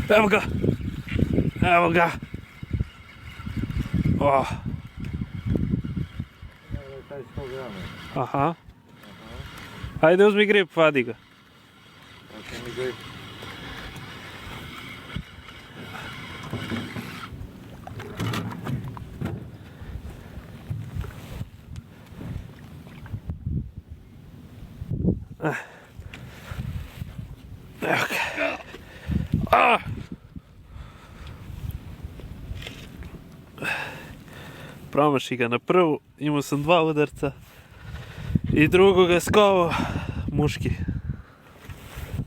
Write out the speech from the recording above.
Evo ga! Evo ga! Oh. Taj 100 grama. Aha. Ajde uzmi grip, vadi ga. Hoće mi grip. Evo ga. Ah! Promaši ga na prvu, imao sam 2 udarca i drugoga skovao muški.